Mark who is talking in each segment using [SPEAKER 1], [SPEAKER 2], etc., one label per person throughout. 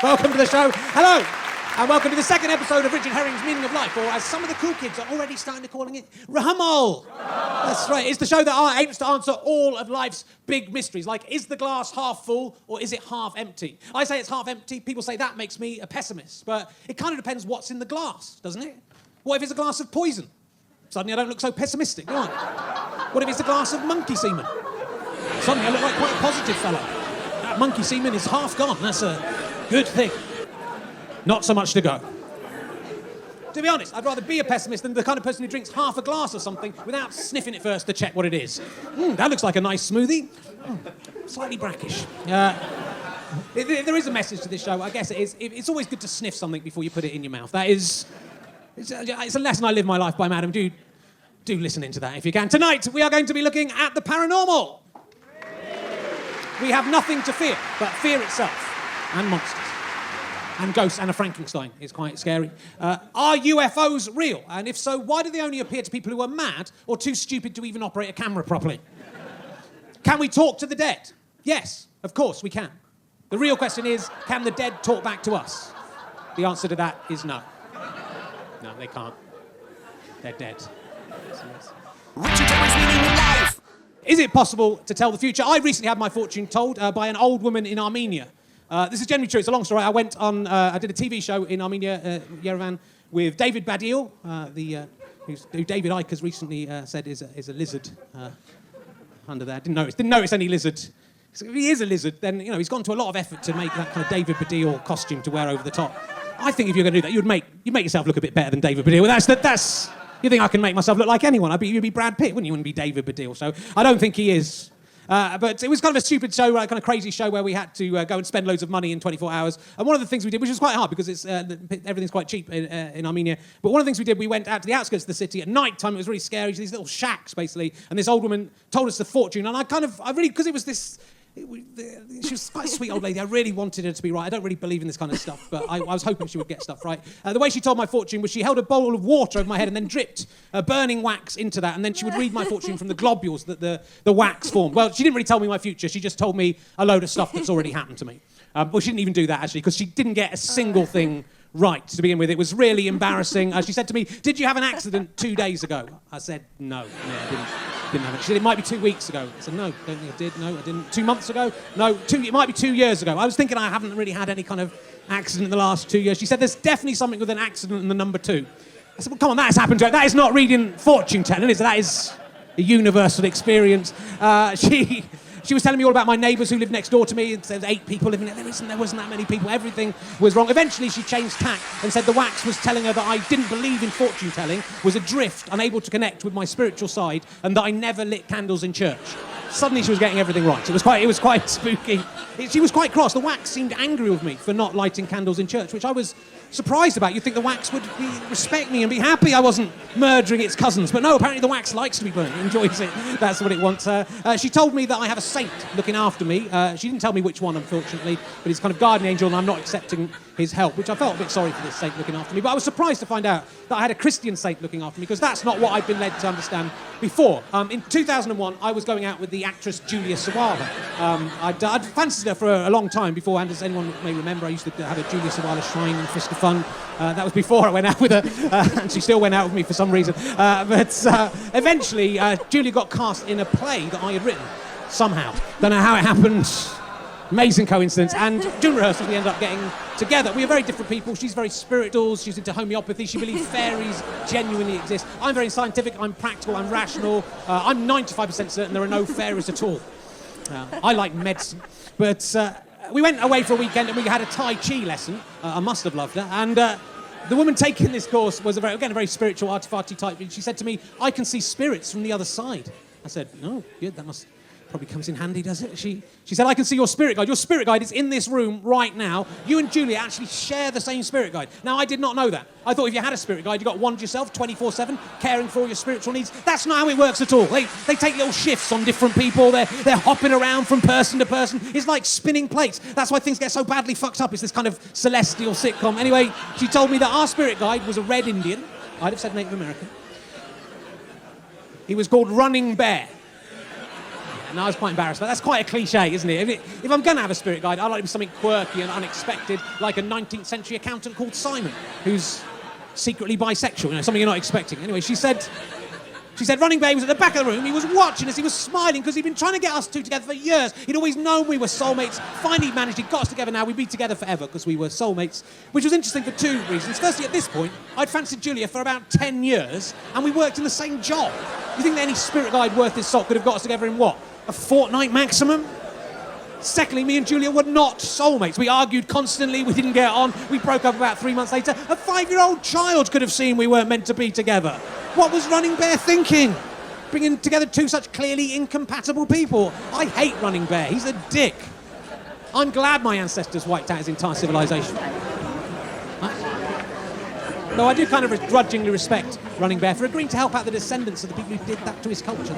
[SPEAKER 1] Welcome to the show. Hello. And welcome to the second episode of Richard Herring's Meaning of Life, or as some of the cool kids are already starting to calling it, Rahamol. That's right. It's the show that aims to answer all of life's big mysteries, like, is the glass half full or is it half empty? I say it's half empty. People say that makes me a pessimist. But it kind of depends what's in the glass, doesn't it? What if it's a glass of poison? Suddenly I don't look so pessimistic, do I? What if it's a glass of monkey semen? Suddenly I look like quite a positive fellow. That monkey semen is half gone. That's a good thing. Not so much to go. To be honest, I'd rather be a pessimist than the kind of person who drinks half a glass of something without sniffing it first to check what it is. That looks like a nice smoothie. Slightly brackish. There is a message to this show. I guess it is. It's always good to sniff something before you put it in your mouth. That is... It's a lesson I live my life by, madam. Do listen into that if you can. Tonight, we are going to be looking at the paranormal. We have nothing to fear but fear itself and monsters. And ghosts and a Frankenstein. It's quite scary. Are UFOs real? And if so, why do they only appear to people who are mad or too stupid to even operate a camera properly? Can we talk to the dead? Yes, of course we can. The real question is, can the dead talk back to us? The answer to that is no. No, they can't. They're dead.
[SPEAKER 2] Richard Herring's Meaning of Life.
[SPEAKER 1] Is it possible to tell the future? I recently had my fortune told by an old woman in Armenia. This is generally true. It's a long story. I went on. I did a TV show in Armenia, Yerevan, with David Baddiel, who David Icke has recently said is a lizard under there. Didn't notice any lizard. If he is a lizard, then he's gone to a lot of effort to make that kind of David Baddiel costume to wear over the top. I think if you're going to do that, you'd make yourself look a bit better than David Baddiel. That's. You think I can make myself look like anyone? You'd be Brad Pitt, wouldn't you? Wouldn't be David Baddiel. So I don't think he is. But it was kind of a stupid show, kind of crazy show where we had to go and spend loads of money in 24 hours. And one of the things we did, which was quite hard because everything's quite cheap in Armenia, but one of the things we did, we went out to the outskirts of the city at night time. It was really scary. These little shacks, basically. And this old woman told us the fortune. And because it was this... she was quite a sweet old lady. I really wanted her to be right. I don't really believe in this kind of stuff, but I was hoping she would get stuff right. The way she told my fortune was she held a bowl of water over my head and then dripped burning wax into that, and then she would read my fortune from the globules that the wax formed. Well, she didn't really tell me my future. She just told me a load of stuff that's already happened to me. Well, she didn't even do that, actually, because she didn't get a single thing right to begin with. It was really embarrassing. She said to me, "Did you have an accident 2 days ago?" I said, no, I didn't have it. She said, "It might be 2 weeks ago." I said, "No, don't think I did. No, I didn't." 2 months ago? No, it might be 2 years ago. I was thinking I haven't really had any kind of accident in the last 2 years. She said, "There's definitely something with an accident in the number 2. I said, "Well, come on, that has happened to her. That is not reading fortune telling, is it? That is a universal experience." She was telling me all about my neighbours who lived next door to me. And said 8 people living there. There wasn't that many people. Everything was wrong. Eventually, she changed tack and said the wax was telling her that I didn't believe in fortune telling, was adrift, unable to connect with my spiritual side, and that I never lit candles in church. Suddenly, she was getting everything right. It was quite spooky. She was quite cross. The wax seemed angry with me for not lighting candles in church, which I was surprised about. You'd think the wax would respect me and be happy I wasn't murdering its cousins. But no, apparently the wax likes to be burnt. It enjoys it. That's what it wants. She told me that I have a saint looking after me. She didn't tell me which one, unfortunately, but he's kind of guardian angel and I'm not accepting his help, which I felt a bit sorry for this saint looking after me. But I was surprised to find out that I had a Christian saint looking after me, because that's not what I'd been led to understand before. In 2001, I was going out with the actress Julia Sawalha. I'd fancied her for a long time beforehand, as anyone may remember. I used to have a Julia Sawalha shrine in Fist of Fun. That was before I went out with her, and she still went out with me for some reason. But eventually, Julia got cast in a play that I had written, somehow. Don't know how it happened. Amazing coincidence. And during rehearsals, we ended up getting together. We are very different people. She's very spiritual. She's into homeopathy. She believes fairies genuinely exist. I'm very scientific. I'm practical. I'm rational. I'm 95% certain there are no fairies at all. I like medicine. But we went away for a weekend and we had a Tai Chi lesson. I must have loved her. And the woman taking this course was a very spiritual, arty-farty type. And she said to me, "I can see spirits from the other side." I said, "Oh, good. That must probably comes in handy, does it?" She said, "I can see your spirit guide. Your spirit guide is in this room right now. You and Julia actually share the same spirit guide." Now, I did not know that. I thought if you had a spirit guide, you got one to yourself, 24/7, caring for all your spiritual needs. That's not how it works at all. They take little shifts on different people. They're hopping around from person to person. It's like spinning plates. That's why things get so badly fucked up. It's this kind of celestial sitcom. Anyway, she told me that our spirit guide was a red Indian. I'd have said Native American. He was called Running Bear. And I was quite embarrassed, but that's quite a cliche, isn't it? If I'm going to have a spirit guide, I'd like to be something quirky and unexpected, like a 19th century accountant called Simon, who's secretly bisexual, something you're not expecting. Anyway, she said Running Bear was at the back of the room, he was watching us, he was smiling, because he'd been trying to get us two together for years. He'd always known we were soulmates. Finally managed, he got us together now, we'd be together forever, because we were soulmates, which was interesting for two reasons. Firstly, at this point, I'd fancied Julia for about 10 years, and we worked in the same job. You think that any spirit guide worth his salt could have got us together in what? A fortnight maximum? Secondly, me and Julia were not soulmates. We argued constantly, we didn't get on, we broke up about 3 months later. A 5-year-old child could have seen we weren't meant to be together. What was Running Bear thinking? Bringing together two such clearly incompatible people. I hate Running Bear, he's a dick. I'm glad my ancestors wiped out his entire civilization. Though I do kind of grudgingly respect Running Bear for agreeing to help out the descendants of the people who did that to his culture.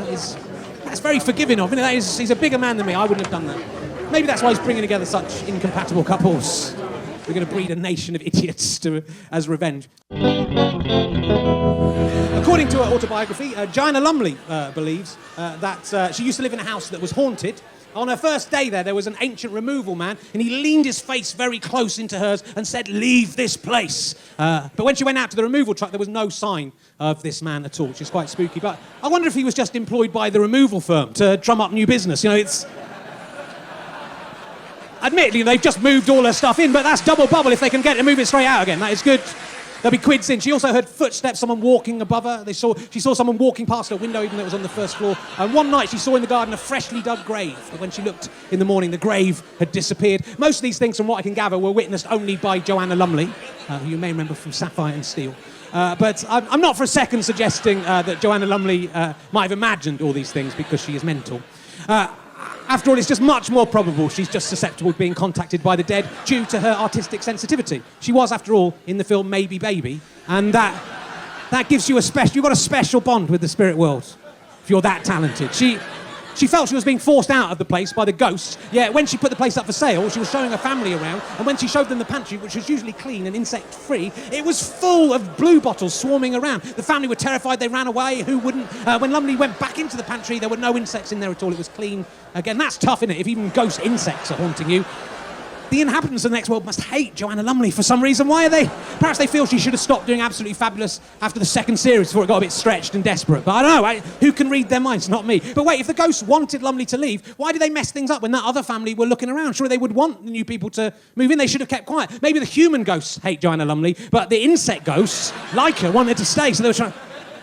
[SPEAKER 1] That's very forgiving of him. He's a bigger man than me. I wouldn't have done that. Maybe that's why he's bringing together such incompatible couples. We're going to breed a nation of idiots as revenge. According to her autobiography, Joanna Lumley believes that she used to live in a house that was haunted. On her first day there was an ancient removal man, and he leaned his face very close into hers and said, "Leave this place." But when she went out to the removal truck, there was no sign of this man at all, which is quite spooky. But I wonder if he was just employed by the removal firm to drum up new business. Admittedly, they've just moved all her stuff in, but that's double bubble if they can get it and move it straight out again. That is good. There'll be quids in. She also heard footsteps, someone walking above her. She saw someone walking past her window, even though it was on the first floor. And one night she saw in the garden a freshly dug grave. But when she looked in the morning, the grave had disappeared. Most of these things, from what I can gather, were witnessed only by Joanna Lumley, who you may remember from Sapphire and Steel. But I'm not for a second suggesting that Joanna Lumley might have imagined all these things because she is mental. After all, it's just much more probable she's just susceptible to being contacted by the dead due to her artistic sensitivity. She was, after all, in the film Maybe Baby, and that gives you you've got a special bond with the spirit world if you're that talented. She felt she was being forced out of the place by the ghosts, yet when she put the place up for sale, she was showing her family around, and when she showed them the pantry, which was usually clean and insect-free, it was full of blue bottles swarming around. The family were terrified, they ran away, who wouldn't? When Lumley went back into the pantry, there were no insects in there at all, it was clean. Again, that's tough, isn't it, if even ghost insects are haunting you. The inhabitants of the next world must hate Joanna Lumley for some reason. Why are they? Perhaps they feel she should have stopped doing Absolutely Fabulous after the second series before it got a bit stretched and desperate. But I don't know. Who can read their minds? Not me. But wait, if the ghosts wanted Lumley to leave, why did they mess things up when that other family were looking around? Surely they would want the new people to move in. They should have kept quiet. Maybe the human ghosts hate Joanna Lumley, but the insect ghosts like her, wanted to stay, so they were trying.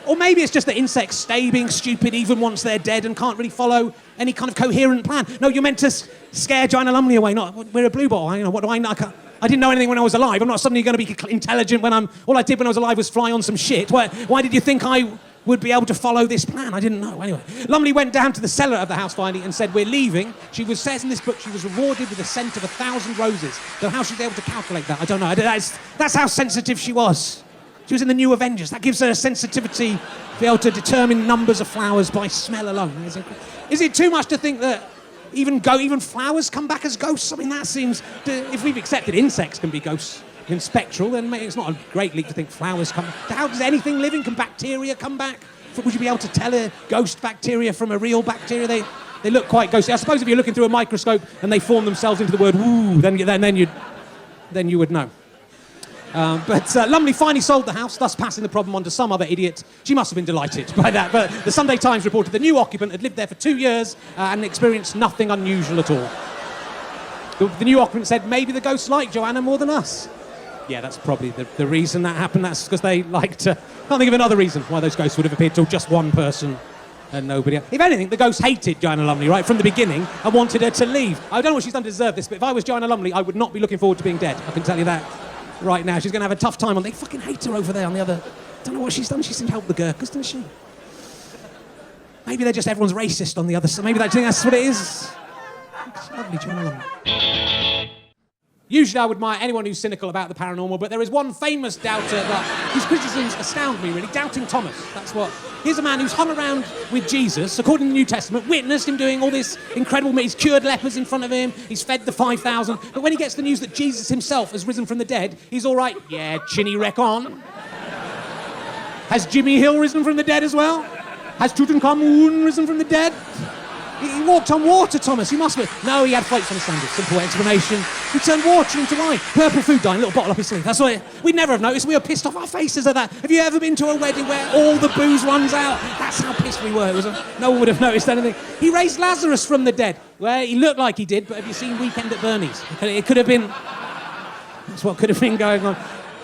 [SPEAKER 1] Or maybe it's just that insects stay being stupid even once they're dead and can't really follow any kind of coherent plan. No, you're meant to scare Joanna Lumley away, not we're a blue bottle. What do I know? I didn't know anything when I was alive. I'm not suddenly going to be intelligent when all I did when I was alive was fly on some shit. Why did you think I would be able to follow this plan? I didn't know. Anyway, Lumley went down to the cellar of the house finally and said, "We're leaving." Says in this book, she was rewarded with a scent of 1,000 roses. Though how should they be able to calculate that? I don't know. That's how sensitive she was. She was in the New Avengers. That gives her a sensitivity to be able to determine numbers of flowers by smell alone. Is it too much to think that even flowers come back as ghosts? I mean, that seems... If we've accepted insects can be ghosts and spectral, then maybe it's not a great leap to think flowers come... How does anything living? Can bacteria come back? Would you be able to tell a ghost bacteria from a real bacteria? They look quite ghostly. I suppose if you're looking through a microscope and they form themselves into the word woo, then you would know. But Lumley finally sold the house, thus passing the problem on to some other idiot. She must have been delighted by that. But the Sunday Times reported the new occupant had lived there for 2 years and experienced nothing unusual at all. The new occupant said, maybe the ghosts like Joanna more than us. Yeah, that's probably the reason that happened. That's because they liked her. Can't think of another reason why those ghosts would have appeared to just one person and nobody else. If anything, the ghosts hated Joanna Lumley, right, from the beginning and wanted her to leave. I don't know what she's done to deserve this, but if I was Joanna Lumley, I would not be looking forward to being dead. I can tell you that. Right now, she's going to have a tough time. They fucking hate her over there on the other... Don't know what she's done. She seemed to help the Gurkhas, didn't she? Maybe they're just everyone's racist on the other side. Maybe that's what it is. It's lovely, Joanna. Usually I would admire anyone who's cynical about the paranormal, but there is one famous doubter whose criticisms astound me, really. Doubting Thomas. That's what... Here's a man who's hung around with Jesus, according to the New Testament, witnessed him doing all this incredible... He's cured lepers in front of him, he's fed the 5,000, but when he gets the news that Jesus himself has risen from the dead, he's all right. Yeah, chinny wreck on. Has Jimmy Hill risen from the dead as well? Has Tutankhamun risen from the dead? He walked on water, Thomas. You must be. No, he had floats on his sandals. Simple explanation. He turned water into wine. Purple food dye, a little bottle up his sleeve. That's what we'd never have noticed. We were pissed off our faces at that. Have you ever been to a wedding where all the booze runs out? That's how pissed we were. No one would have noticed anything. He raised Lazarus from the dead. Well, he looked like he did, but have you seen Weekend at Bernie's? It could have been... That's what could have been going on.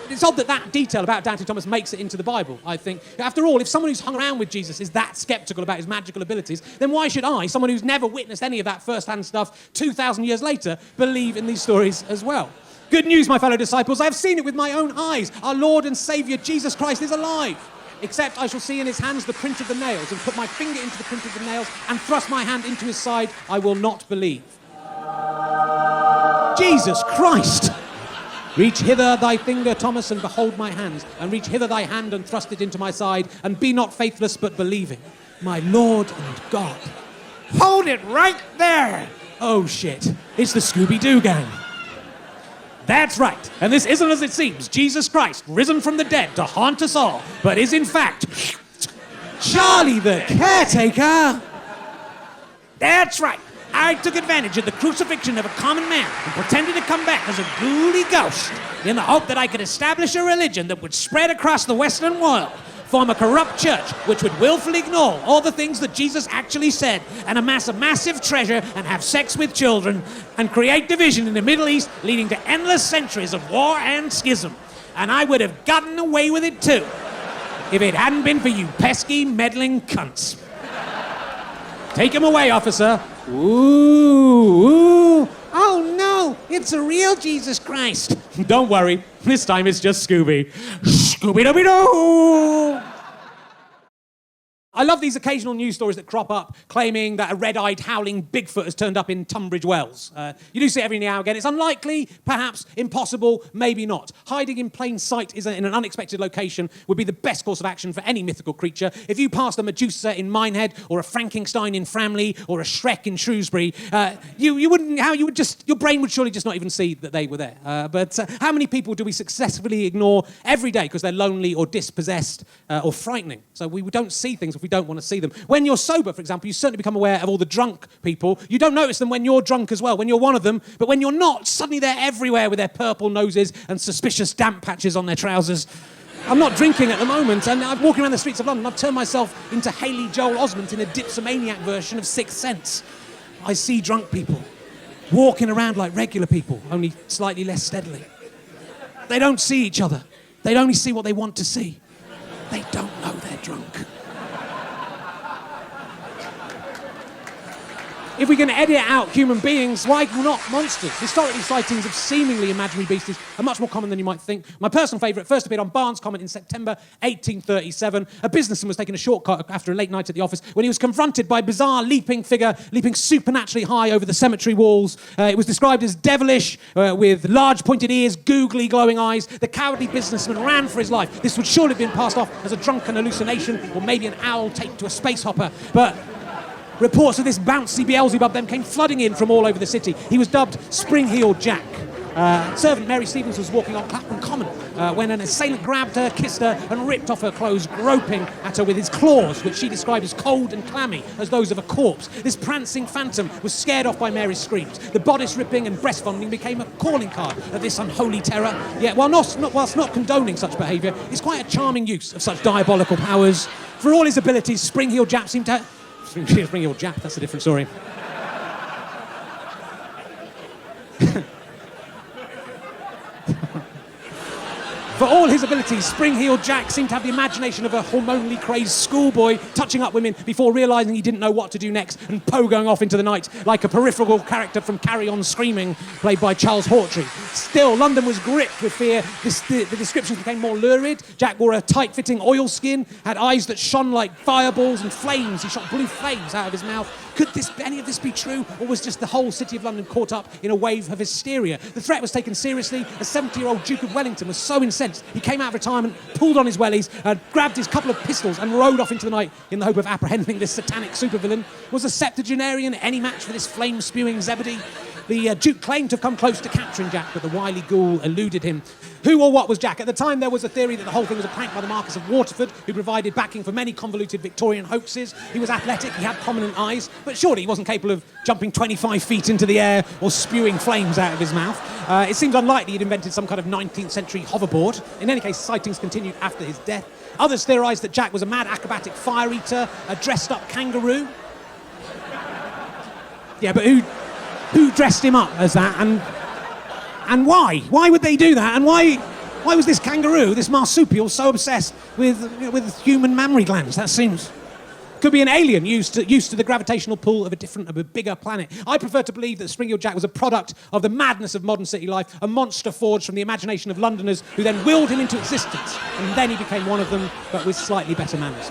[SPEAKER 1] It's odd that detail about Doubting Thomas makes it into the Bible, I think. After all, if someone who's hung around with Jesus is that sceptical about his magical abilities, then why should I, someone who's never witnessed any of that first-hand stuff 2,000 years later, believe in these stories as well? Good news, my fellow disciples. I have seen it with my own eyes. Our Lord and Saviour, Jesus Christ, is alive. Except I shall see in his hands the print of the nails, and put my finger into the print of the nails, and thrust my hand into his side, I will not believe. Jesus Christ! Reach hither thy finger, Thomas, and behold my hands, and reach hither thy hand and thrust it into my side, and be not faithless but believing. My Lord and God. Hold it right there! Oh shit, it's the Scooby-Doo gang. That's right, and this isn't as it seems. Jesus Christ, risen from the dead to haunt us all, but is in fact Charlie the caretaker. That's right. I took advantage of the crucifixion of a common man and pretended to come back as a ghoulie ghost in the hope that I could establish a religion that would spread across the Western world, form a corrupt church which would willfully ignore all the things that Jesus actually said, and amass a massive treasure and have sex with children and create division in the Middle East, leading to endless centuries of war and schism. And I would have gotten away with it too if it hadn't been for you pesky, meddling cunts. Take him away, officer. Ooh. Oh no, it's a real Jesus Christ. Don't worry, this time it's just Scooby. Scooby-Dooby-Doo! I love these occasional news stories that crop up claiming that a red-eyed howling Bigfoot has turned up in Tunbridge Wells. You do see it every now and again. It's unlikely, perhaps impossible, maybe not. Hiding in plain sight in an unexpected location would be the best course of action for any mythical creature. If you passed a Medusa in Minehead, or a Frankenstein in Framley, or a Shrek in Shrewsbury, your brain would surely just not even see that they were there. But how many people do we successfully ignore every day because they're lonely or dispossessed or frightening? So we don't see things we don't want to see them. When you're sober, for example, you certainly become aware of all the drunk people. You don't notice them when you're drunk as well, when you're one of them, but when you're not, suddenly they're everywhere with their purple noses and suspicious damp patches on their trousers. I'm not drinking at the moment, and I'm walking around the streets of London. I've turned myself into Haley Joel Osment in a dipsomaniac version of Sixth Sense. I see drunk people walking around like regular people, only slightly less steadily. They don't see each other. They only see what they want to see. They don't know they're drunk. If we can edit out human beings, why not monsters? Historically, sightings of seemingly imaginary beasties are much more common than you might think. My personal favourite first appeared on Barnes' Comment in September 1837. A businessman was taking a shortcut after a late night at the office when he was confronted by a bizarre leaping figure, leaping supernaturally high over the cemetery walls. It was described as devilish, with large pointed ears, googly glowing eyes. The cowardly businessman ran for his life. This would surely have been passed off as a drunken hallucination, or maybe an owl taped to a space hopper. But reports of this bouncy Beelzebub then came flooding in from all over the city. He was dubbed Spring-Heeled Jack. Servant Mary Stevens was walking on Clapham Common when an assailant grabbed her, kissed her, and ripped off her clothes, groping at her with his claws, which she described as cold and clammy as those of a corpse. This prancing phantom was scared off by Mary's screams. The bodice ripping and breast vomiting became a calling card of this unholy terror. Yet, whilst not condoning such behaviour, it's quite a charming use of such diabolical powers. For all his abilities, Spring-Heeled Jack seemed to... Spring-Heeled Jack, that's a different story. For all his abilities, Spring-Heeled Jack seemed to have the imagination of a hormonally crazed schoolboy touching up women before realising he didn't know what to do next and pogoing off into the night like a peripheral character from Carry On Screaming, played by Charles Hawtrey. Still, London was gripped with fear. The descriptions became more lurid. Jack wore a tight-fitting oilskin, had eyes that shone like fireballs and flames. He shot blue flames out of his mouth. Could any of this be true, or was just the whole city of London caught up in a wave of hysteria? The threat was taken seriously. A 70-year-old Duke of Wellington was so incensed, he came out of retirement, pulled on his wellies, grabbed his couple of pistols and rode off into the night in the hope of apprehending this satanic supervillain. Was a septuagenarian any match for this flame-spewing Zebedee? The Duke claimed to have come close to capturing Jack, but the wily ghoul eluded him. Who or what was Jack? At the time, there was a theory that the whole thing was a prank by the Marquis of Waterford, who provided backing for many convoluted Victorian hoaxes. He was athletic, he had prominent eyes, but surely he wasn't capable of jumping 25 feet into the air or spewing flames out of his mouth. It seems unlikely he'd invented some kind of 19th century hoverboard. In any case, sightings continued after his death. Others theorised that Jack was a mad acrobatic fire eater, a dressed-up kangaroo. Yeah, but who dressed him up as that, and why? Why would they do that? And why was this kangaroo, this marsupial, so obsessed with human mammary glands? That seems... Could be an alien used to the gravitational pull of a bigger planet. I prefer to believe that Spring-Heeled Jack was a product of the madness of modern city life, a monster forged from the imagination of Londoners who then willed him into existence, and then he became one of them, but with slightly better manners.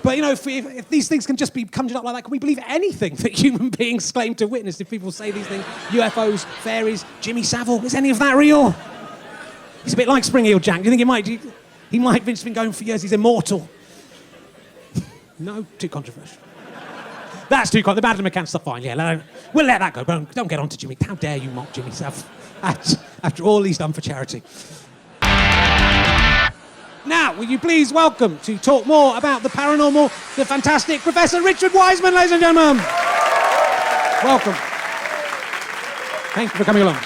[SPEAKER 1] But, you know, if these things can just be conjured up like that, can we believe anything that human beings claim to witness? If people say these things, UFOs, fairies, Jimmy Savile, is any of that real? He's a bit like Spring-Heeled Jack. Do you think he might have just been going for years? He's immortal. No, too controversial. That's too controversial. The Madeline McCann stuff, fine, yeah. We'll let that go. Don't get on to Jimmy. How dare you mock Jimmy Savile after all he's done for charity. Now, will you please welcome to talk more about the paranormal, the fantastic Professor Richard Wiseman, ladies and gentlemen. Welcome. Thank you for coming along.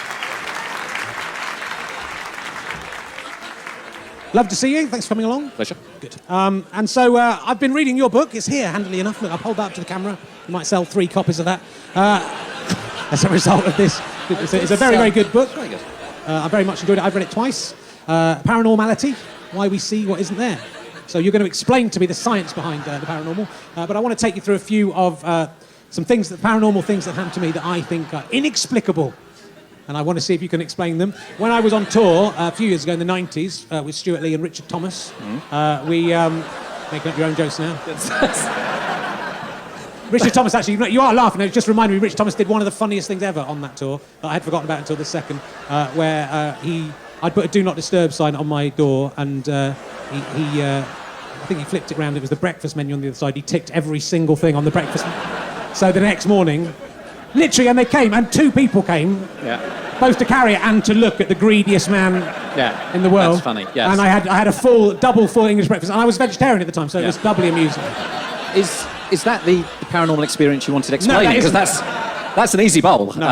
[SPEAKER 1] Love to see you. Thanks for coming along.
[SPEAKER 3] Pleasure.
[SPEAKER 1] Good. And so I've been reading your book. It's here, handily enough. Look, I'll hold that up to the camera. You might sell 3 copies of that. As a result of this. It's a very, very good book.
[SPEAKER 3] Very good.
[SPEAKER 1] I very much enjoyed it. I've read it twice. Paranormality, Why We See What Isn't There. So you're going to explain to me the science behind the paranormal. But I want to take you through a few of some things, paranormal things that happened to me that I think are inexplicable. And I want to see if you can explain them. When I was on tour a few years ago in the 90s with Stuart Lee and Richard Thomas, we... making up your own jokes now. Richard Thomas, actually, you are laughing. It just reminded me, Richard Thomas did one of the funniest things ever on that tour that I had forgotten about until the second, where I'd put a Do Not Disturb sign on my door, and I think he flipped it around. It was the breakfast menu on the other side. He ticked every single thing on the breakfast menu. So the next morning... Literally, and they came, and 2 people came, both to carry it and to look at the greediest man in the world.
[SPEAKER 3] That's funny, yes.
[SPEAKER 1] And I had a double full English breakfast, and I was vegetarian at the time, so it was doubly amusing.
[SPEAKER 3] Is that the paranormal experience you wanted explaining? Because that's an easy bowl.
[SPEAKER 1] No,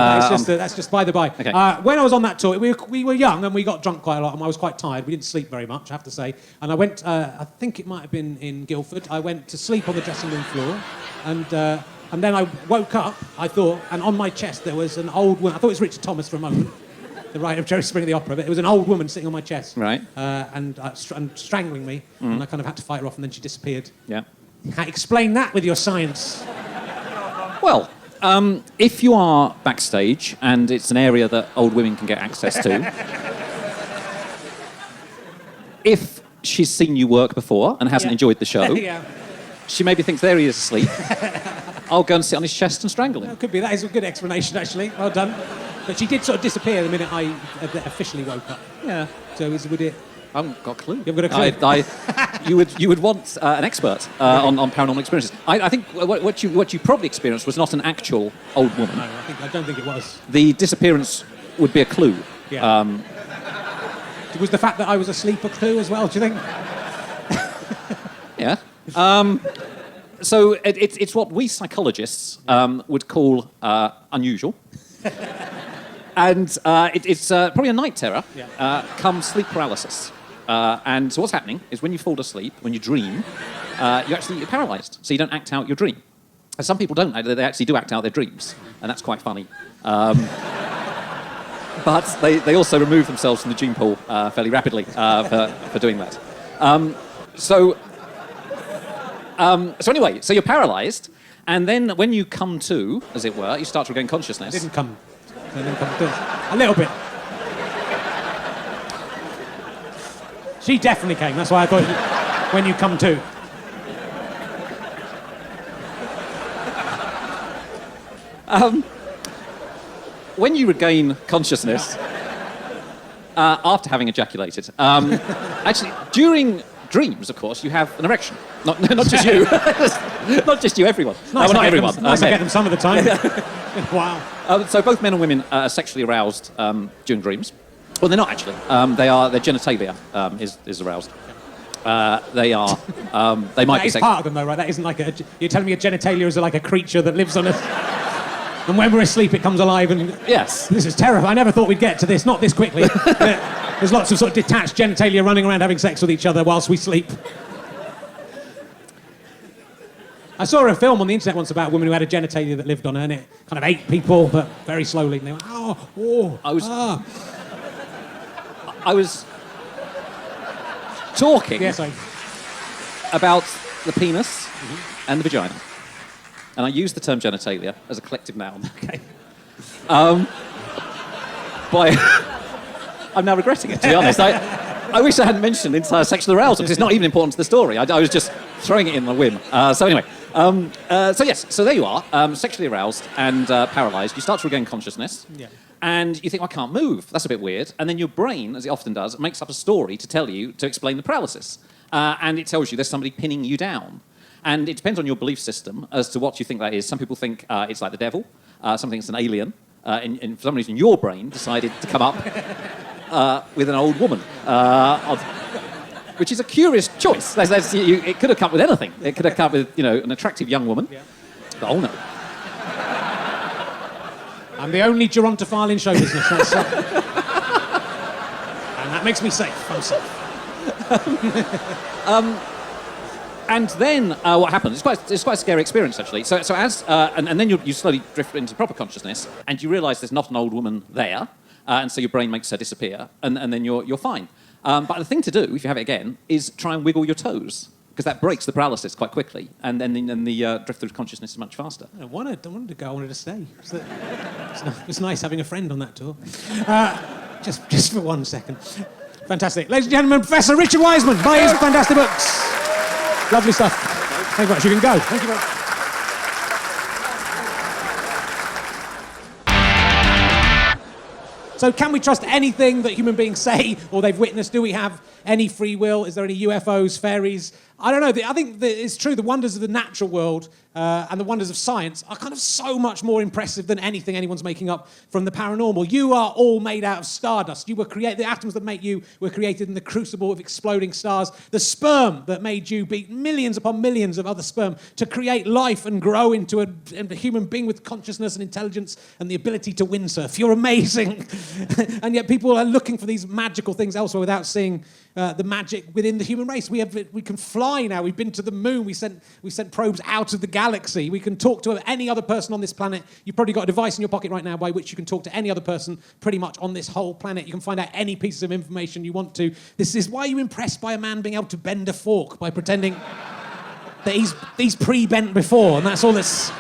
[SPEAKER 1] that's just by the by.
[SPEAKER 3] Okay.
[SPEAKER 1] When I was on that tour, we were young and we got drunk quite a lot, and I was quite tired. We didn't sleep very much, I have to say. And I went, I think it might have been in Guildford, I went to sleep on the dressing room floor, and then I woke up, I thought, and on my chest there was an old woman. I thought it was Richard Thomas for a moment, the writer of Jerry Springer the Opera, but it was an old woman sitting on my chest.
[SPEAKER 3] Right.
[SPEAKER 1] And strangling me, and I kind of had to fight her off, and then she disappeared.
[SPEAKER 3] Yeah.
[SPEAKER 1] Explain that with your science.
[SPEAKER 3] Well, if you are backstage, and it's an area that old women can get access to, if she's seen you work before and hasn't enjoyed the show, she maybe thinks there he is asleep. I'll go and sit on his chest and strangle him.
[SPEAKER 1] Well, could be. That is a good explanation, actually. Well done. But she did sort of disappear the minute I officially woke up.
[SPEAKER 3] Yeah.
[SPEAKER 1] So would it...
[SPEAKER 3] I haven't got a clue.
[SPEAKER 1] You haven't got a clue?
[SPEAKER 3] You would want an expert on paranormal experiences. I think what you probably experienced was not an actual old woman.
[SPEAKER 1] No, I don't think it was.
[SPEAKER 3] The disappearance would be a clue.
[SPEAKER 1] Yeah. Was the fact that I was asleep a clue as well, do you think?
[SPEAKER 3] Yeah. So it's what we psychologists would call unusual. And it's probably a night terror, come sleep paralysis. And so what's happening is when you fall asleep, when you dream, you're paralysed, so you don't act out your dream. And some people don't, they actually do act out their dreams, and that's quite funny. But they also remove themselves from the gene pool fairly rapidly for doing that. So anyway, so you're paralysed, and then when you come to, as it were, you start to regain consciousness.
[SPEAKER 1] I didn't come to. A little bit. She definitely came, that's why I thought when you come to.
[SPEAKER 3] When you regain consciousness after having ejaculated, actually, during dreams, of course, you have an erection. Not just you. Not just you, everyone.
[SPEAKER 1] Nice
[SPEAKER 3] not everyone.
[SPEAKER 1] Nice I get them some of the time. Wow.
[SPEAKER 3] So both men and women are sexually aroused during dreams. Well, they're not actually. Their genitalia is aroused. They are. They might
[SPEAKER 1] That
[SPEAKER 3] be.
[SPEAKER 1] is part of them, though, right? That isn't like you're telling me a genitalia is like a creature that lives on us. And when we're asleep, it comes alive and...
[SPEAKER 3] Yes.
[SPEAKER 1] This is terrible. I never thought we'd get to this. Not this quickly. There's lots of sort of detached genitalia running around having sex with each other whilst we sleep. I saw a film on the internet once about a woman who had a genitalia that lived on her, and it kind of ate people, but very slowly. And they went,
[SPEAKER 3] I was talking about the penis and the vagina. And I use the term genitalia as a collective noun.
[SPEAKER 1] Okay.
[SPEAKER 3] I'm now regretting it, to be honest. I wish I hadn't mentioned entire sexual arousal, because it's not even important to the story. I was just throwing it in on a whim. So anyway, so there you are, sexually aroused and paralysed. You start to regain consciousness.
[SPEAKER 1] Yeah.
[SPEAKER 3] And you think, I can't move. That's a bit weird. And then your brain, as it often does, makes up a story to tell you, to explain the paralysis. And it tells you there's somebody pinning you down. And it depends on your belief system as to what you think that is. Some people think it's like the devil. Some think it's an alien. And for some reason, your brain decided to come up with an old woman, which is a curious choice. It could have come with anything. It could have come with, an attractive young woman. Yeah. But oh no.
[SPEAKER 1] I'm the only gerontophile in show business. And that makes me safe. I'm safe.
[SPEAKER 3] And then what happens? It's quite a scary experience, actually. So as and then you slowly drift into proper consciousness, and you realise there's not an old woman there, and so your brain makes her disappear, and then you're fine. But the thing to do, if you have it again, is try and wiggle your toes, because that breaks the paralysis quite quickly, and then the drift through consciousness is much faster.
[SPEAKER 1] I wanted to go. I wanted to stay. It's nice having a friend on that tour. Just for 1 second. Fantastic. Ladies and gentlemen, Professor Richard Wiseman, by his fantastic books. Lovely stuff. Thank you very much. You can go. Thank you very much. So can we trust anything that human beings say or they've witnessed? Do we have any free will? Is there any UFOs, fairies? I don't know. I think that it's true. The wonders of the natural world and the wonders of science are kind of so much more impressive than anything anyone's making up from the paranormal. You are all made out of stardust. The atoms that make you were created in the crucible of exploding stars. The sperm that made you beat millions upon millions of other sperm to create life and grow into a human being with consciousness and intelligence and the ability to windsurf. You're amazing. And yet people are looking for these magical things elsewhere without seeing the magic within the human race. We can fly now. We've been to the moon. We sent probes out of the galaxy. We can talk to any other person on this planet. You've probably got a device in your pocket right now by which you can talk to any other person pretty much on this whole planet. You can find out any pieces of information you want to. This is why you're impressed by a man being able to bend a fork by pretending that he's pre-bent before, and that's all it's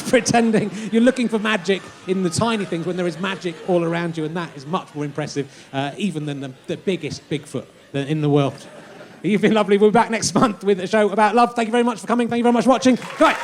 [SPEAKER 1] pretending. You're looking for magic in the tiny things when there is magic all around you, and that is much more impressive even than the biggest Bigfoot in the world. You've been lovely. We'll be back next month with a show about love. Thank you very much for coming. Thank you very much for watching. Right.